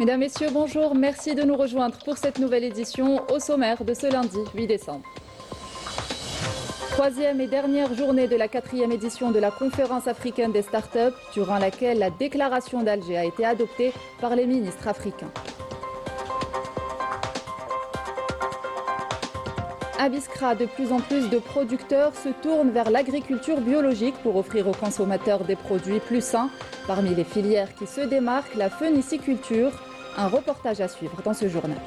Mesdames, Messieurs, bonjour. Merci de nous rejoindre pour cette nouvelle édition au sommaire de ce lundi 8 décembre. Troisième et dernière journée de la 4e édition de la conférence africaine des startups, durant laquelle la déclaration d'Alger a été adoptée par les ministres africains. À Biskra, de plus en plus de producteurs se tournent vers l'agriculture biologique pour offrir aux consommateurs des produits plus sains. Parmi les filières qui se démarquent, la phéniciculture. Un reportage à suivre dans ce journal.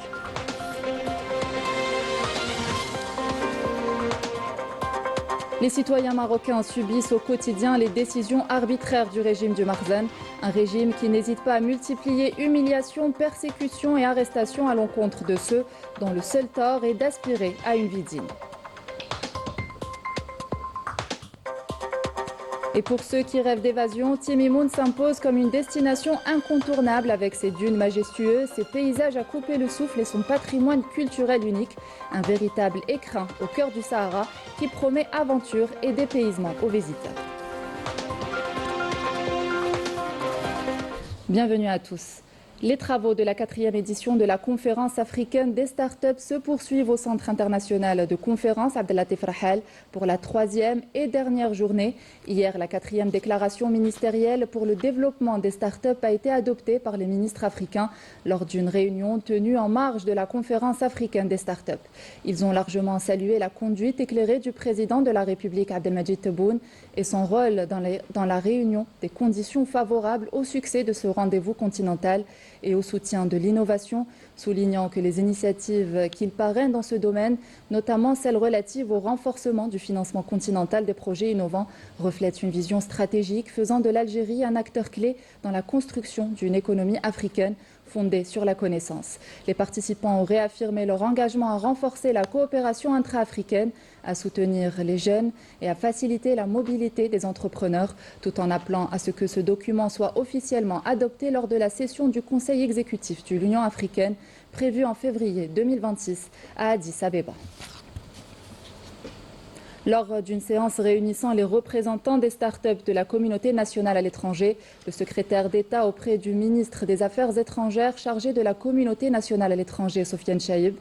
Les citoyens marocains subissent au quotidien les décisions arbitraires du régime du Marzen, un régime qui n'hésite pas à multiplier humiliations, persécutions et arrestations à l'encontre de ceux dont le seul tort est d'aspirer à une vie digne. Et pour ceux qui rêvent d'évasion, Timimoun s'impose comme une destination incontournable avec ses dunes majestueuses, ses paysages à couper le souffle et son patrimoine culturel unique. Un véritable écrin au cœur du Sahara qui promet aventure et dépaysement aux visiteurs. Bienvenue à tous. Les travaux de la 4e édition de la conférence africaine des startups se poursuivent au Centre international de conférence Abdellatif Rahal pour la 3e et dernière journée. Hier, la 4e déclaration ministérielle pour le développement des startups a été adoptée par les ministres africains lors d'une réunion tenue en marge de la conférence africaine des startups. Ils ont largement salué la conduite éclairée du président de la République Abdelmadjid Tebboune et son rôle dans la réunion des conditions favorables au succès de ce rendez-vous continental et au soutien de l'innovation, soulignant que les initiatives qu'il parraine dans ce domaine, notamment celles relatives au renforcement du financement continental des projets innovants, reflètent une vision stratégique faisant de l'Algérie un acteur clé dans la construction d'une économie africaine fondée sur la connaissance. Les participants ont réaffirmé leur engagement à renforcer la coopération intra-africaine, à soutenir les jeunes et à faciliter la mobilité des entrepreneurs, tout en appelant à ce que ce document soit officiellement adopté lors de la session du Conseil exécutif de l'Union africaine prévue en février 2026 à Addis Abeba. Lors d'une séance réunissant les représentants des startups de la communauté nationale à l'étranger, le secrétaire d'État auprès du ministre des Affaires étrangères chargé de la communauté nationale à l'étranger, Sofiane Chaïb,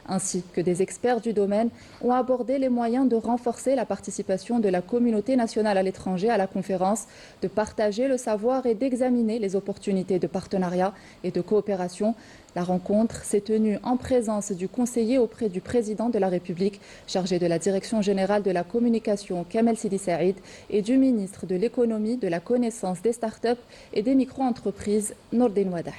ainsi que des experts du domaine, ont abordé les moyens de renforcer la participation de la communauté nationale à l'étranger à la conférence, de partager le savoir et d'examiner les opportunités de partenariat et de coopération. La rencontre s'est tenue en présence du conseiller auprès du président de la République, chargé de la direction générale de la communication, Kamel Sidi Saïd, et du ministre de l'économie, de la connaissance, des startups et des micro-entreprises, Nordin Wadah.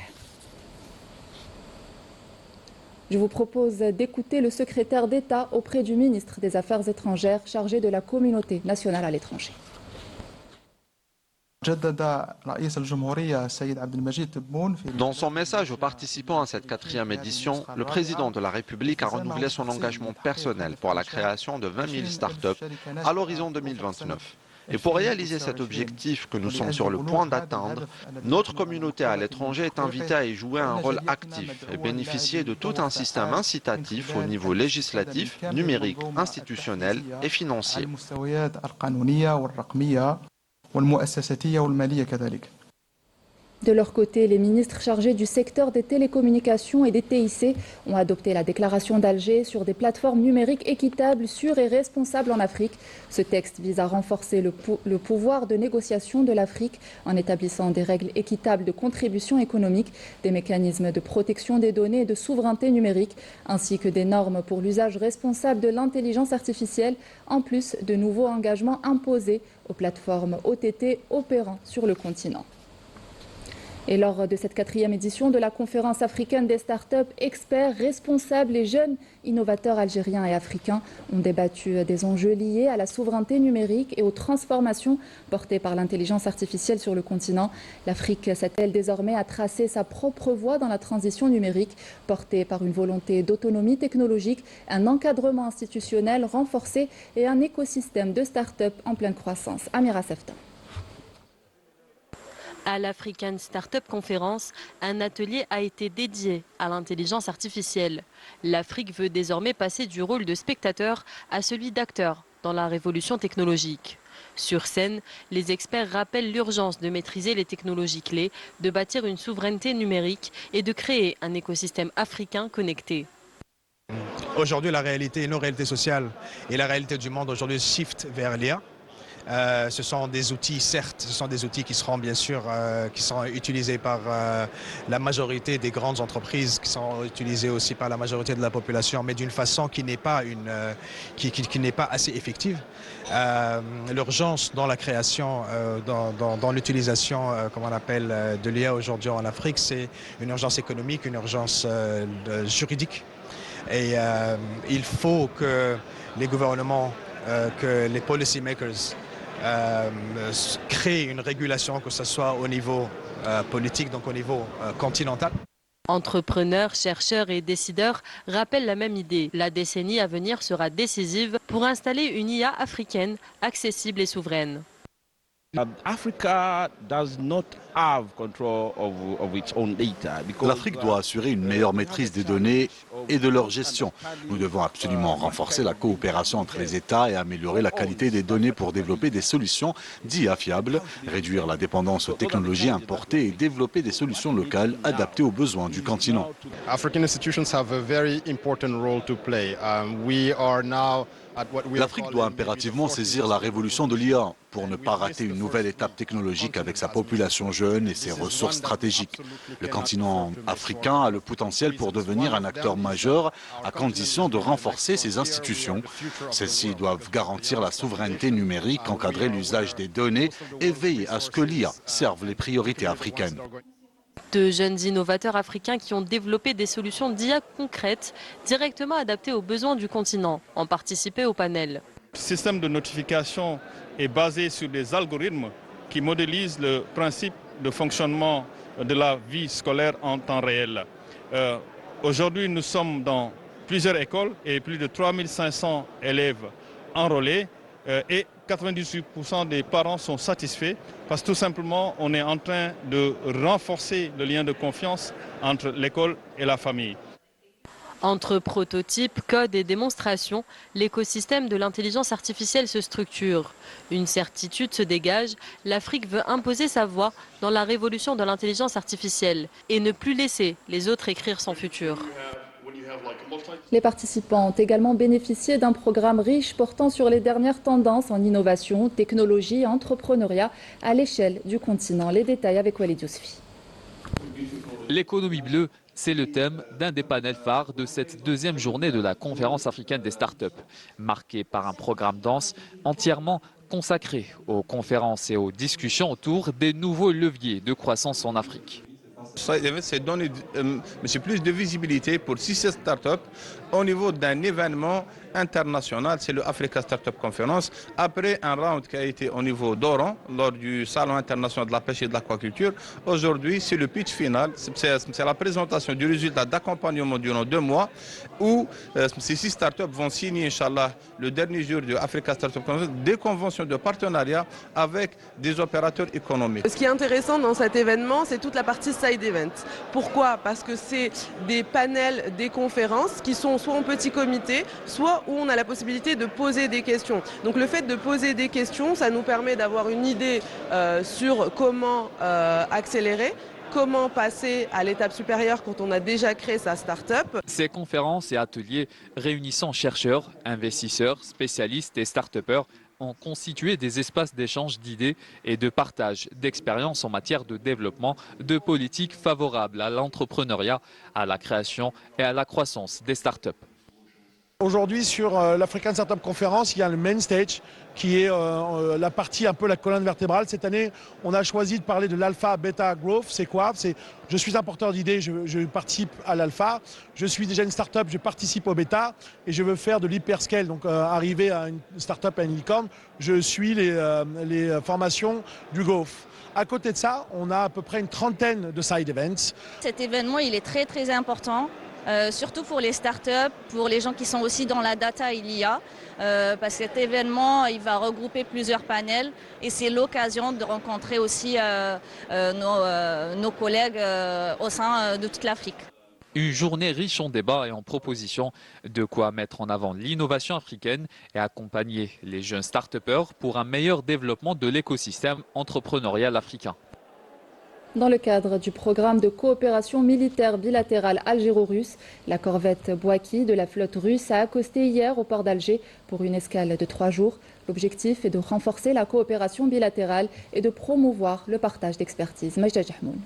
Je vous propose d'écouter le secrétaire d'État auprès du ministre des Affaires étrangères, chargé de la communauté nationale à l'étranger. Dans son message aux participants à cette 4e édition, le président de la République a renouvelé son engagement personnel pour la création de 20 000 startups à l'horizon 2029. Et pour réaliser cet objectif que nous sommes sur le point d'atteindre, notre communauté à l'étranger est invitée à y jouer un rôle actif et bénéficier de tout un système incitatif au niveau législatif, numérique, institutionnel et financier. De leur côté, les ministres chargés du secteur des télécommunications et des TIC ont adopté la déclaration d'Alger sur des plateformes numériques équitables, sûres et responsables en Afrique. Ce texte vise à renforcer le pouvoir de négociation de l'Afrique en établissant des règles équitables de contribution économique, des mécanismes de protection des données et de souveraineté numérique, ainsi que des normes pour l'usage responsable de l'intelligence artificielle, en plus de nouveaux engagements imposés aux plateformes OTT opérant sur le continent. Et lors de cette 4e édition de la conférence africaine des startups, experts, responsables et jeunes innovateurs algériens et africains ont débattu des enjeux liés à la souveraineté numérique et aux transformations portées par l'intelligence artificielle sur le continent. L'Afrique s'attelle désormais à tracer sa propre voie dans la transition numérique, portée par une volonté d'autonomie technologique, un encadrement institutionnel renforcé et un écosystème de startups en pleine croissance. Amira Sefta. À l'African Startup Conference, un atelier a été dédié à l'intelligence artificielle. L'Afrique veut désormais passer du rôle de spectateur à celui d'acteur dans la révolution technologique. Sur scène, les experts rappellent l'urgence de maîtriser les technologies clés, de bâtir une souveraineté numérique et de créer un écosystème africain connecté. Aujourd'hui, la réalité, nos réalités sociales et la réalité du monde aujourd'hui shift vers l'IA. Ce sont des outils, certes, ce sont des outils qui seront bien sûr qui sont utilisés par la majorité des grandes entreprises, qui sont utilisés aussi par la majorité de la population, mais d'une façon qui n'est pas qui n'est pas assez effective. L'urgence dans la création, dans l'utilisation, comme on appelle, de l'IA aujourd'hui en Afrique, c'est une urgence économique, une urgence juridique. Et il faut que les gouvernements, que les policy makers créent une régulation, que ce soit au niveau politique, donc au niveau continental. Entrepreneurs, chercheurs et décideurs rappellent la même idée. La décennie à venir sera décisive pour installer une IA africaine accessible et souveraine. L'Afrique doit assurer une meilleure maîtrise des données et de leur gestion. Nous devons absolument renforcer la coopération entre les États et améliorer la qualité des données pour développer des solutions d'IA fiables, réduire la dépendance aux technologies importées et développer des solutions locales adaptées aux besoins du continent. L'Afrique doit impérativement saisir la révolution de l'IA pour ne pas rater une nouvelle étape technologique avec sa population jeune et ses ressources stratégiques. Le continent africain a le potentiel pour devenir un acteur majeur à condition de renforcer ses institutions. Celles-ci doivent garantir la souveraineté numérique, encadrer l'usage des données et veiller à ce que l'IA serve les priorités africaines. De jeunes innovateurs africains qui ont développé des solutions d'IA concrètes, directement adaptées aux besoins du continent, ont participé au panel. Le système de notification est basé sur des algorithmes qui modélisent le principe de fonctionnement de la vie scolaire en temps réel. Aujourd'hui, nous sommes dans plusieurs écoles et plus de 3500 élèves enrôlés et 98% des parents sont satisfaits parce que tout simplement on est en train de renforcer le lien de confiance entre l'école et la famille. Entre prototypes, codes et démonstrations, l'écosystème de l'intelligence artificielle se structure. Une certitude se dégage, l'Afrique veut imposer sa voix dans la révolution de l'intelligence artificielle et ne plus laisser les autres écrire son futur. Les participants ont également bénéficié d'un programme riche portant sur les dernières tendances en innovation, technologie et entrepreneuriat à l'échelle du continent. Les détails avec Walid Yousfi. L'économie bleue, c'est le thème d'un des panels phares de cette deuxième journée de la conférence africaine des startups, marquée par un programme dense entièrement consacré aux conférences et aux discussions autour des nouveaux leviers de croissance en Afrique. C'est donner plus de visibilité pour 6 startups au niveau d'un événement international, c'est le Africa Startup Conference. Après un round qui a été au niveau d'Oran, lors du Salon international de la pêche et de l'aquaculture, aujourd'hui c'est le pitch final, c'est la présentation du résultat d'accompagnement durant 2 mois où ces 6 startups vont signer, Inch'Allah, le dernier jour du Africa Startup Conference, des conventions de partenariat avec des opérateurs économiques. Ce qui est intéressant dans cet événement, c'est toute la partie side event. Pourquoi? Parce que c'est des panels, des conférences qui sont soit en petit comité, soit où on a la possibilité de poser des questions. Donc le fait de poser des questions, ça nous permet d'avoir une idée sur comment accélérer, comment passer à l'étape supérieure quand on a déjà créé sa start-up. Ces conférences et ateliers réunissant chercheurs, investisseurs, spécialistes et start-upers ont constitué des espaces d'échange d'idées et de partage d'expériences en matière de développement de politiques favorables à l'entrepreneuriat, à la création et à la croissance des start-up. Aujourd'hui, sur l'African Startup Conference, il y a le main stage qui est la partie un peu la colonne vertébrale. Cette année, on a choisi de parler de l'alpha beta growth. C'est quoi? Je suis un porteur d'idées, je participe à l'alpha. Je suis déjà une startup, je participe au bêta et je veux faire de l'hyperscale. Donc arriver à une startup, à une licorne, je suis les formations du growth. À côté de ça, on a à peu près une trentaine de side events. Cet événement, il est très très important. Surtout pour les startups, pour les gens qui sont aussi dans la data et l'IA, parce que cet événement, il va regrouper plusieurs panels et c'est l'occasion de rencontrer aussi nos collègues au sein de toute l'Afrique. Une journée riche en débats et en propositions, de quoi mettre en avant l'innovation africaine et accompagner les jeunes start-upers pour un meilleur développement de l'écosystème entrepreneurial africain. Dans le cadre du programme de coopération militaire bilatérale algéro-russe, la corvette Bouaki de la flotte russe a accosté hier au port d'Alger pour une escale de 3 jours. L'objectif est de renforcer la coopération bilatérale et de promouvoir le partage d'expertise. Majda Jahmoun.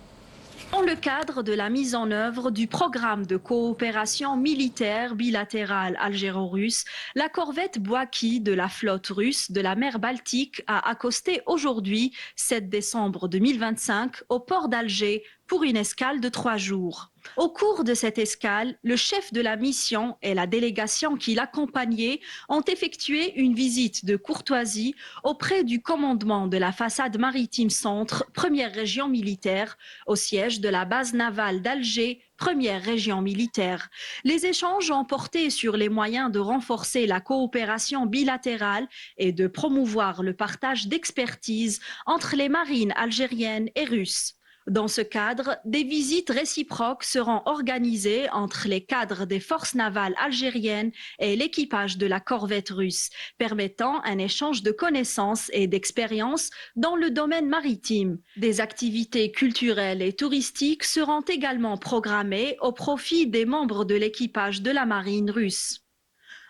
Dans le cadre de la mise en œuvre du programme de coopération militaire bilatérale algéro-russe, la corvette Bouaki de la flotte russe de la mer Baltique a accosté aujourd'hui, 7 décembre 2025, au port d'Alger pour une escale de 3 jours. Au cours de cette escale, le chef de la mission et la délégation qui l'accompagnait ont effectué une visite de courtoisie auprès du commandement de la façade maritime centre, première région militaire, au siège de la base navale d'Alger, première région militaire. Les échanges ont porté sur les moyens de renforcer la coopération bilatérale et de promouvoir le partage d'expertise entre les marines algériennes et russes. Dans ce cadre, des visites réciproques seront organisées entre les cadres des forces navales algériennes et l'équipage de la corvette russe, permettant un échange de connaissances et d'expériences dans le domaine maritime. Des activités culturelles et touristiques seront également programmées au profit des membres de l'équipage de la marine russe.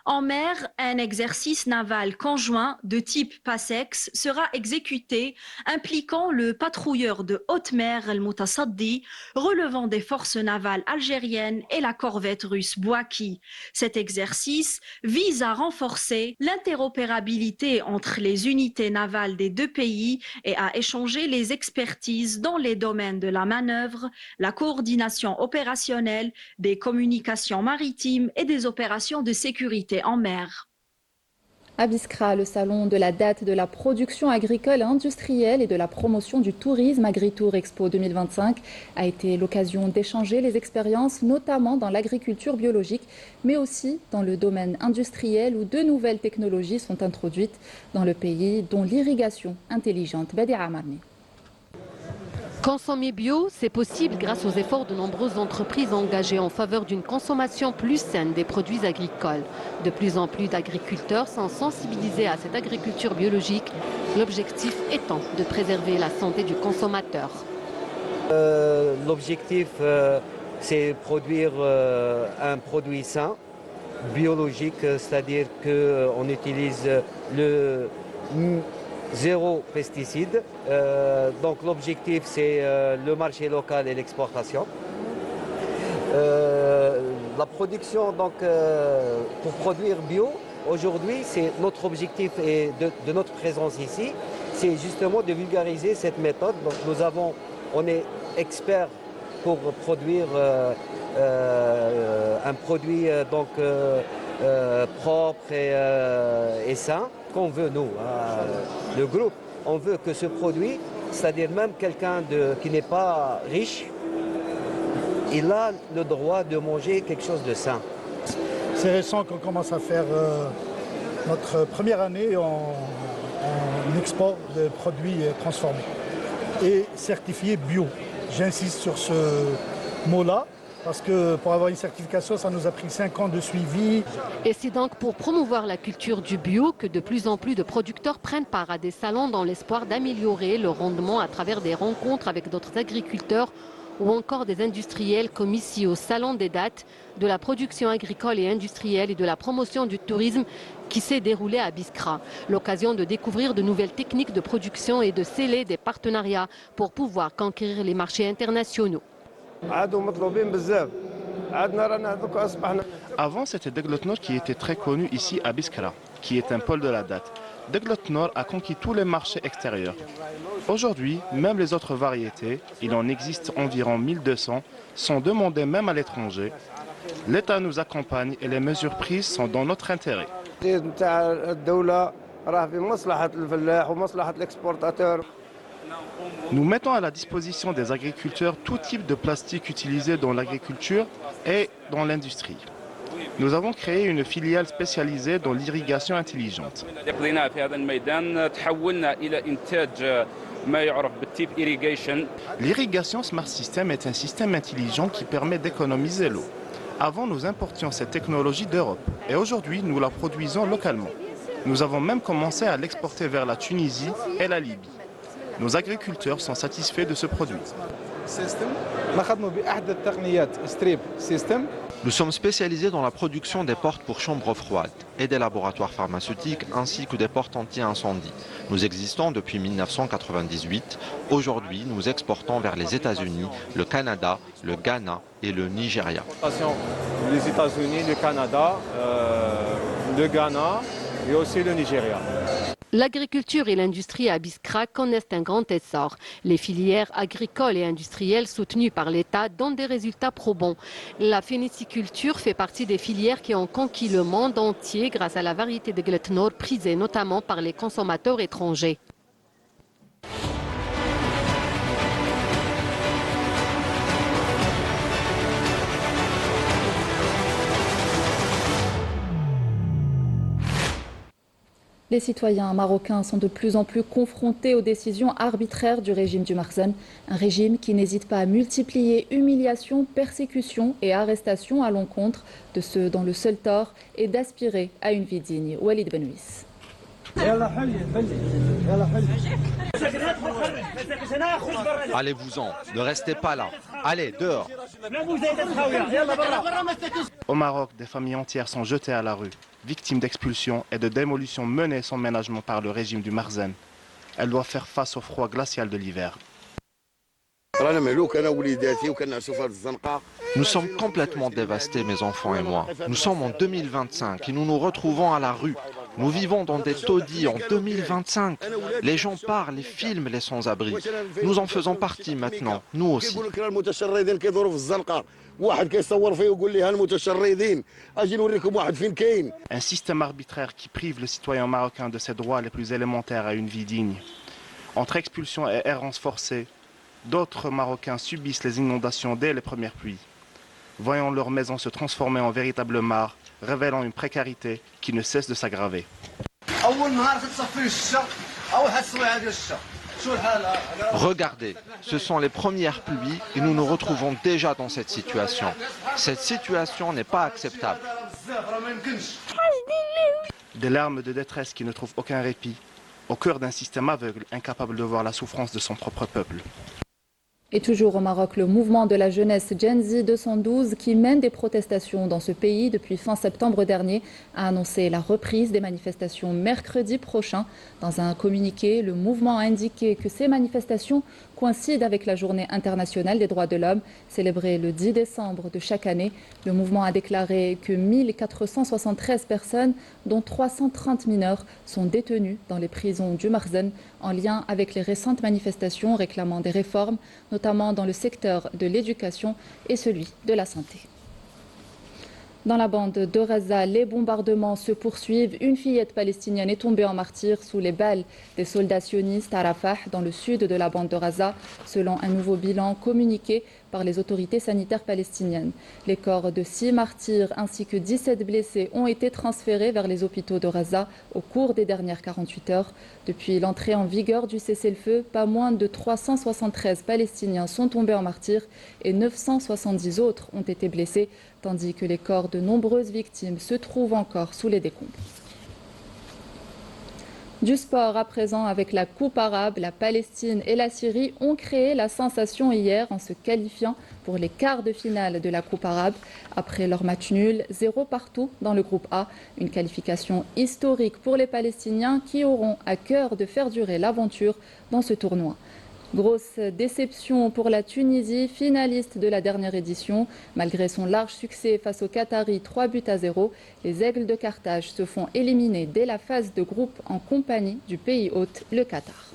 En mer, un exercice naval conjoint de type PASEX sera exécuté, impliquant le patrouilleur de haute mer El Moutasaddi, relevant des forces navales algériennes et la corvette russe Bouaki. Cet exercice vise à renforcer l'interopérabilité entre les unités navales des deux pays et à échanger les expertises dans les domaines de la manœuvre, la coordination opérationnelle, des communications maritimes et des opérations de sécurité en mer. À Biskra, le salon de la date de la production agricole et industrielle et de la promotion du tourisme AgriTour Expo 2025 a été l'occasion d'échanger les expériences, notamment dans l'agriculture biologique, mais aussi dans le domaine industriel où de nouvelles technologies sont introduites dans le pays, dont l'irrigation intelligente. Badia Amarni. Consommer bio, c'est possible grâce aux efforts de nombreuses entreprises engagées en faveur d'une consommation plus saine des produits agricoles. De plus en plus d'agriculteurs sont sensibilisés à cette agriculture biologique, l'objectif étant de préserver la santé du consommateur. L'objectif, c'est produire un produit sain, biologique, c'est-à-dire qu'on utilise le zéro pesticide. Donc l'objectif, c'est le marché local et l'exportation. La production, donc, pour produire bio, aujourd'hui, c'est notre objectif et de notre présence ici, c'est justement de vulgariser cette méthode. Donc on est expert pour produire un produit propre et sain. Qu'on veut, nous, le groupe, on veut que ce produit, c'est-à-dire même quelqu'un qui n'est pas riche, il a le droit de manger quelque chose de sain. C'est récent qu'on commence à faire notre première année en export de produits transformés et certifiés bio. J'insiste sur ce mot-là. Parce que pour avoir une certification, ça nous a pris 5 ans de suivi. Et c'est donc pour promouvoir la culture du bio que de plus en plus de producteurs prennent part à des salons dans l'espoir d'améliorer le rendement à travers des rencontres avec d'autres agriculteurs ou encore des industriels comme ici au Salon des dates de la production agricole et industrielle et de la promotion du tourisme qui s'est déroulé à Biskra. L'occasion de découvrir de nouvelles techniques de production et de sceller des partenariats pour pouvoir conquérir les marchés internationaux. Avant, c'était Deglot Nord qui était très connu ici à Biskra, qui est un pôle de la date. Deglot Nord a conquis tous les marchés extérieurs. Aujourd'hui, même les autres variétés, il en existe environ 1200, sont demandées même à l'étranger. L'État nous accompagne et les mesures prises sont dans notre intérêt. Nous mettons à la disposition des agriculteurs tout type de plastique utilisé dans l'agriculture et dans l'industrie. Nous avons créé une filiale spécialisée dans l'irrigation intelligente. L'irrigation Smart System est un système intelligent qui permet d'économiser l'eau. Avant, nous importions cette technologie d'Europe et aujourd'hui, nous la produisons localement. Nous avons même commencé à l'exporter vers la Tunisie et la Libye. Nos agriculteurs sont satisfaits de ce produit. Nous sommes spécialisés dans la production des portes pour chambres froides et des laboratoires pharmaceutiques ainsi que des portes anti-incendie. Nous existons depuis 1998. Aujourd'hui, nous exportons vers les États-Unis, le Canada, le Ghana et le Nigeria. Les États-Unis, le Canada, le Ghana et aussi le Nigeria. L'agriculture et l'industrie à Biskra connaissent un grand essor. Les filières agricoles et industrielles soutenues par l'État donnent des résultats probants. La phéniciculture fait partie des filières qui ont conquis le monde entier grâce à la variété de Gletnor prisée notamment par les consommateurs étrangers. Les citoyens marocains sont de plus en plus confrontés aux décisions arbitraires du régime du Marzen, un régime qui n'hésite pas à multiplier humiliations, persécutions et arrestations à l'encontre de ceux dont le seul tort est d'aspirer à une vie digne. Walid Benouis. Allez-vous-en, ne restez pas là. Allez, dehors. Au Maroc, des familles entières sont jetées à la rue, victimes d'expulsions et de démolitions menées sans ménagement par le régime du Marzen. Elles doivent faire face au froid glacial de l'hiver. Nous sommes complètement dévastés, mes enfants et moi. Nous sommes en 2025 et nous nous retrouvons à la rue. Nous vivons dans des taudis en 2025. Les gens parlent, les filment les sans-abri. Nous en faisons partie maintenant, nous aussi. Un système arbitraire qui prive le citoyen marocain de ses droits les plus élémentaires à une vie digne. Entre expulsion et errance forcée, d'autres Marocains subissent les inondations dès les premières pluies. Voyant leurs maisons se transformer en véritables mares, révélant une précarité qui ne cesse de s'aggraver. Regardez, ce sont les premières pluies et nous nous retrouvons déjà dans cette situation. Cette situation n'est pas acceptable. Des larmes de détresse qui ne trouvent aucun répit, au cœur d'un système aveugle incapable de voir la souffrance de son propre peuple. Et toujours au Maroc, le mouvement de la jeunesse Gen Z 212 qui mène des protestations dans ce pays depuis fin septembre dernier a annoncé la reprise des manifestations mercredi prochain. Dans un communiqué, le mouvement a indiqué que ces manifestations coïncident avec la Journée internationale des droits de l'homme, célébrée le 10 décembre de chaque année. Le mouvement a déclaré que 1473 personnes, dont 330 mineurs, sont détenues dans les prisons du Marzen en lien avec les récentes manifestations réclamant des réformes, notamment dans le secteur de l'éducation et celui de la santé. Dans la bande de Raza, les bombardements se poursuivent. Une fillette palestinienne est tombée en martyre sous les balles des soldats sionistes à Rafah, dans le sud de la bande de Raza, selon un nouveau bilan communiqué par les autorités sanitaires palestiniennes. Les corps de 6 martyrs ainsi que 17 blessés ont été transférés vers les hôpitaux de Raza au cours des dernières 48 heures. Depuis l'entrée en vigueur du cessez-le-feu, pas moins de 373 Palestiniens sont tombés en martyrs et 970 autres ont été blessés, tandis que les corps de nombreuses victimes se trouvent encore sous les décombres. Du sport à présent avec la Coupe arabe, la Palestine et la Syrie ont créé la sensation hier en se qualifiant pour les quarts de finale de la Coupe arabe. Après leur match nul, 0 partout dans le groupe A, une qualification historique pour les Palestiniens qui auront à cœur de faire durer l'aventure dans ce tournoi. Grosse déception pour la Tunisie, finaliste de la dernière édition. Malgré son large succès face aux Qataris 3-0, les Aigles de Carthage se font éliminer dès la phase de groupe en compagnie du pays hôte, le Qatar.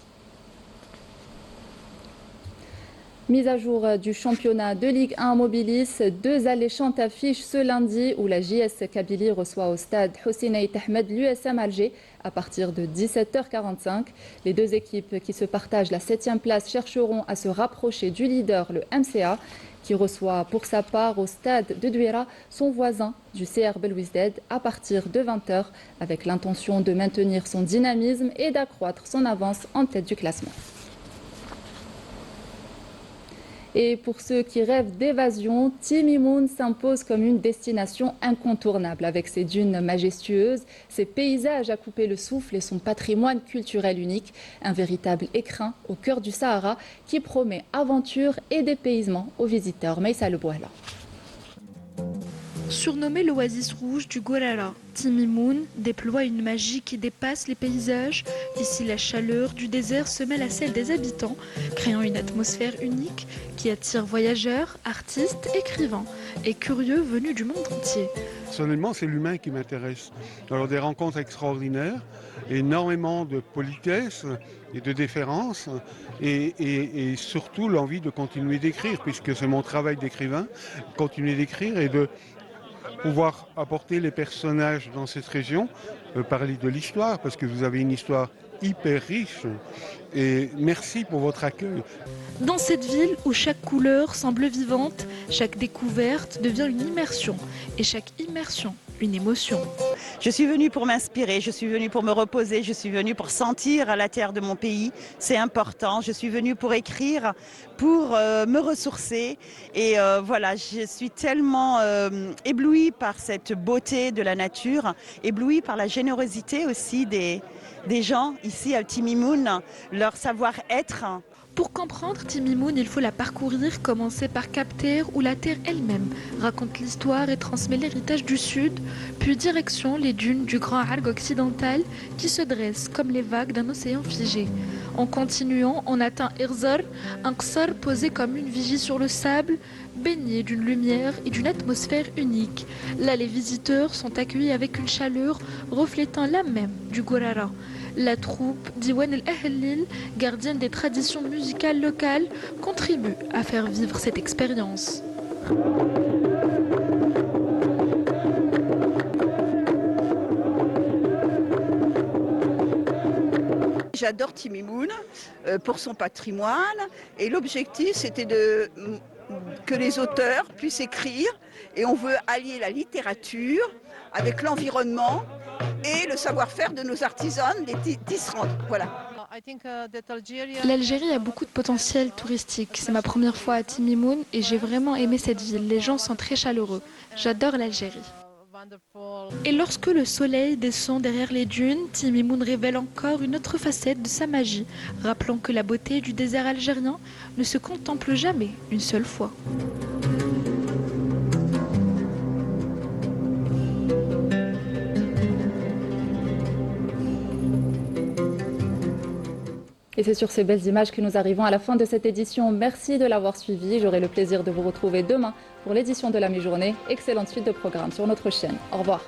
Mise à jour du championnat de Ligue 1 Mobilis, 2 alléchantes affiches ce lundi où la JS Kabylie reçoit au stade Hossein Ait Ahmed l'USM Alger à partir de 17h45. Les deux équipes qui se partagent la 7e place chercheront à se rapprocher du leader, le MCA, qui reçoit pour sa part au stade de Douira son voisin du CR Belouizdad à partir de 20h avec l'intention de maintenir son dynamisme et d'accroître son avance en tête du classement. Et pour ceux qui rêvent d'évasion, Timimoun s'impose comme une destination incontournable avec ses dunes majestueuses, ses paysages à couper le souffle et son patrimoine culturel unique. Un véritable écrin au cœur du Sahara qui promet aventure et dépaysement aux visiteurs. Maïssa Lebouala. Surnommé l'oasis rouge du Gorara, Timimoun déploie une magie qui dépasse les paysages. Ici, la chaleur du désert se mêle à celle des habitants, créant une atmosphère unique qui attire voyageurs, artistes, écrivains et curieux venus du monde entier. Personnellement, c'est l'humain qui m'intéresse. Alors des rencontres extraordinaires, énormément de politesse et de déférence et surtout l'envie de continuer d'écrire, puisque c'est mon travail d'écrivain, continuer d'écrire et de pouvoir apporter les personnages dans cette région, parler de l'histoire, parce que vous avez une histoire hyper riche. Et merci pour votre accueil. Dans cette ville où chaque couleur semble vivante, chaque découverte devient une immersion et chaque immersion une émotion. Je suis venue pour m'inspirer, je suis venue pour me reposer, je suis venue pour sentir la terre de mon pays, c'est important. Je suis venue pour écrire, pour me ressourcer et voilà, je suis tellement éblouie par cette beauté de la nature, éblouie par la générosité aussi des gens ici à Timimoun, leur savoir-être. Pour comprendre Timimoun, il faut la parcourir, commencer par Cap Terre où la terre elle-même raconte l'histoire et transmet l'héritage du Sud, puis direction les dunes du Grand Arc occidental qui se dressent comme les vagues d'un océan figé. En continuant, on atteint Irzar, un qsar posé comme une vigie sur le sable, baigné d'une lumière et d'une atmosphère unique. Là, les visiteurs sont accueillis avec une chaleur reflétant l'âme même du Gorara. La troupe Diwan el-Ahlil, gardienne des traditions musicales locales, contribue à faire vivre cette expérience. J'adore Timimoun pour son patrimoine et l'objectif c'était que les auteurs puissent écrire et on veut allier la littérature avec l'environnement et le savoir-faire de nos artisans, les tisserandes. Voilà. L'Algérie a beaucoup de potentiel touristique. C'est ma première fois à Timimoun et j'ai vraiment aimé cette ville. Les gens sont très chaleureux. J'adore l'Algérie. Et lorsque le soleil descend derrière les dunes, Timimoun révèle encore une autre facette de sa magie, rappelant que la beauté du désert algérien ne se contemple jamais une seule fois. Et c'est sur ces belles images que nous arrivons à la fin de cette édition. Merci de l'avoir suivi. J'aurai le plaisir de vous retrouver demain pour l'édition de la mi-journée. Excellente suite de programmes sur notre chaîne. Au revoir.